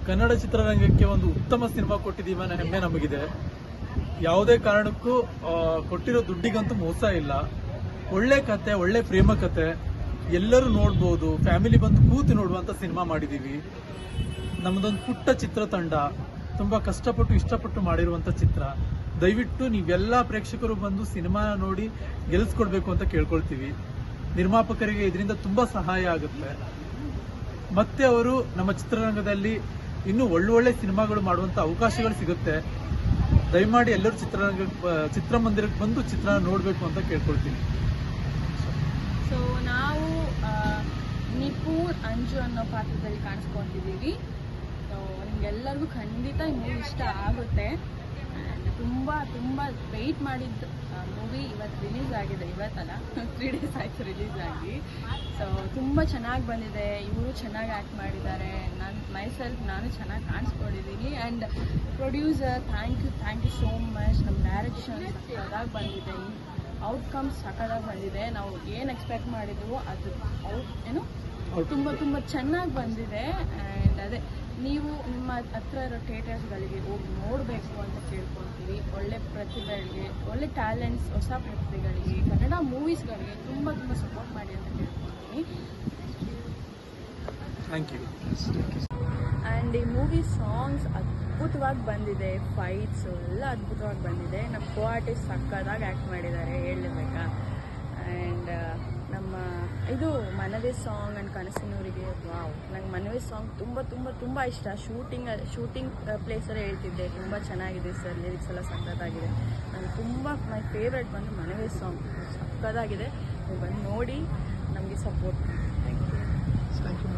ಕನ್ನಡ ಚಿತ್ರರಂಗಕ್ಕೆ ಒಂದು ಉತ್ತಮ ಸಿನಿಮಾ ಕೊಟ್ಟಿದ್ದೀವಿ ಅನ್ನೋ ಹೆಮ್ಮೆ ನಮಗಿದೆ. ಯಾವುದೇ ಕಾರಣಕ್ಕೂ ಕೊಟ್ಟಿರೋ ದುಡ್ಡಿಗಂತೂ ಮೋಸ ಇಲ್ಲ. ಒಳ್ಳೆ ಕತೆ, ಒಳ್ಳೆ ಪ್ರೇಮ ಕತೆ, ಎಲ್ಲರೂ ನೋಡ್ಬೋದು, ಫ್ಯಾಮಿಲಿ ಬಂದು ಕೂತು ನೋಡುವಂತ ಸಿನಿಮಾ ಮಾಡಿದೀವಿ. ನಮ್ಮದೊಂದು ಪುಟ್ಟ ಚಿತ್ರತಂಡ ತುಂಬಾ ಕಷ್ಟಪಟ್ಟು ಇಷ್ಟಪಟ್ಟು ಮಾಡಿರುವಂತ ಚಿತ್ರ. ದಯವಿಟ್ಟು ನೀವೆಲ್ಲ ಪ್ರೇಕ್ಷಕರು ಬಂದು ಸಿನಿಮಾ ನೋಡಿ ಗೆಲ್ಲಿಸ್ಕೊಡ್ಬೇಕು ಅಂತ ಕೇಳ್ಕೊಳ್ತೀವಿ. ನಿರ್ಮಾಪಕರಿಗೆ ಇದರಿಂದ ತುಂಬಾ ಸಹಾಯ ಆಗುತ್ತೆ. ಮತ್ತೆ ಅವರು ನಮ್ಮ ಚಿತ್ರರಂಗದಲ್ಲಿ ಇನ್ನೂ ಒಳ್ಳೊಳ್ಳೆ ಸಿನಿಮಾಗಳು ಮಾಡುವಂತ ಅವಕಾಶಗಳು ಸಿಗುತ್ತೆ. ದಯಮಾಡಿ ಎಲ್ಲರೂ ಚಿತ್ರಮಂದಿರಕ್ಕೆ ಬಂದು ಚಿತ್ರ ನೋಡಬೇಕು ಅಂತ ಕೇಳ್ಕೊಳ್ತೀನಿ. ಸೊ ನಾವು ನಿಪುಣ್ ಅಂಜು ಅನ್ನೋ ಪಾತ್ರದಲ್ಲಿ ಕಾಣಿಸ್ಕೊಂಡಿದ್ದೀವಿ. ಸೊ ನಿಮ್ಗೆಲ್ಲರಿಗೂ ಖಂಡಿತ ಈ ಮೂವಿ ಇಷ್ಟ ಆಗುತ್ತೆ. ತುಂಬ ತುಂಬ ವೆಯ್ಟ್ ಮಾಡಿದ್ದು ಮೂವಿ ಇವತ್ತು ರಿಲೀಸ್ ಆಗಿದೆ. ಇವತ್ತಲ್ಲ 3 days ಆಯಿತು ರಿಲೀಸ್ ಆಗಿ. ಸೊ ತುಂಬ ಚೆನ್ನಾಗಿ ಬಂದಿದೆ. ಇವರು ಚೆನ್ನಾಗಿ ಆ್ಯಕ್ಟ್ ಮಾಡಿದ್ದಾರೆ. ನಾನು ಚೆನ್ನಾಗಿ ಕಾಣಿಸ್ಕೊಂಡಿದ್ದೀನಿ. And producer thank you so much. ನಮ್ಮ ಡೈರೆಕ್ಷನ್ ಸಕ್ಕದಾಗಿ ಬಂದಿದೆ, ಔಟ್ಕಮ್ ಸಕ್ಕದಾಗಿ ಬಂದಿದೆ. ನಾವು ಏನು ಎಕ್ಸ್ಪೆಕ್ಟ್ ಮಾಡಿದ್ವು ಅದು ತುಂಬ ತುಂಬ ಚೆನ್ನಾಗಿ ಬಂದಿದೆ. ಆ್ಯಂಡ್ ಅದೇ ನೀವು ನಿಮ್ಮ ಹತ್ರ ಇರೋ ಥಿಯೇಟರ್ಸ್ಗಳಿಗೆ ಹೋಗಿ ನೋಡಬೇಕು ಅಂತ ಕೇಳ್ಕೊಳ್ತೀವಿ. ಒಳ್ಳೆ ಪ್ರತಿಭೆಗಳಿಗೆ, ಒಳ್ಳೆ ಟ್ಯಾಲೆಂಟ್ಸ್, ಹೊಸ ಪ್ರತಿಭೆಗಳಿಗೆ, ಕನ್ನಡ ಮೂವೀಸ್ಗಳಿಗೆ ತುಂಬ ತುಂಬ ಸಪೋರ್ಟ್ ಮಾಡಿ ಅಂತ ಕೇಳ್ಕೊಳ್ತೀನಿ. Thank you. ಆ್ಯಂಡ್ ಈ ಮೂವಿ ಸಾಂಗ್ಸ್ ಅದ್ಭುತವಾಗಿ ಬಂದಿದೆ. ಫೈಟ್ಸ್ ಎಲ್ಲ ಅದ್ಭುತವಾಗಿ ಬಂದಿದೆ. ನಮ್ಮ ಕೋ ಆರ್ಟಿಸ್ಟ್ ಸಕ್ಕದಾಗಿ ಆ್ಯಕ್ಟ್ ಮಾಡಿದ್ದಾರೆ, ಹೇಳಬೇಕಾ. ಆ್ಯಂಡ್ ನಮ್ಮ ಇದು ಮನವೇ ಸಾಂಗ್ ಆ್ಯಂಡ್ ಕನಸಿನೂರಿಗೆ ವಾವ್, ನಂಗೆ ಮನವೇ ಸಾಂಗ್ ತುಂಬ ತುಂಬ ತುಂಬ ಇಷ್ಟ. ಶೂಟಿಂಗ್ ಪ್ಲೇಸಲ್ಲೇ ಹೇಳ್ತಿದ್ದೆ, ತುಂಬ ಚೆನ್ನಾಗಿದೆ ಸರ್, ಲಿರಿಕ್ಸ್ ಎಲ್ಲ ಸಕ್ಕತ್ತಾಗಿದೆ. ನನಗೆ ತುಂಬ ಮೈ ಫೇವ್ರೆಟ್ ಬಂದು ಮನವೇ ಸಾಂಗ್ ಸಕ್ಕತ್ತಾಗಿದೆ. ನೀವು ಬಂದು ನೋಡಿ ನಮಗೆ ಸಪೋರ್ಟ್ ಮಾಡಿ. Thank you.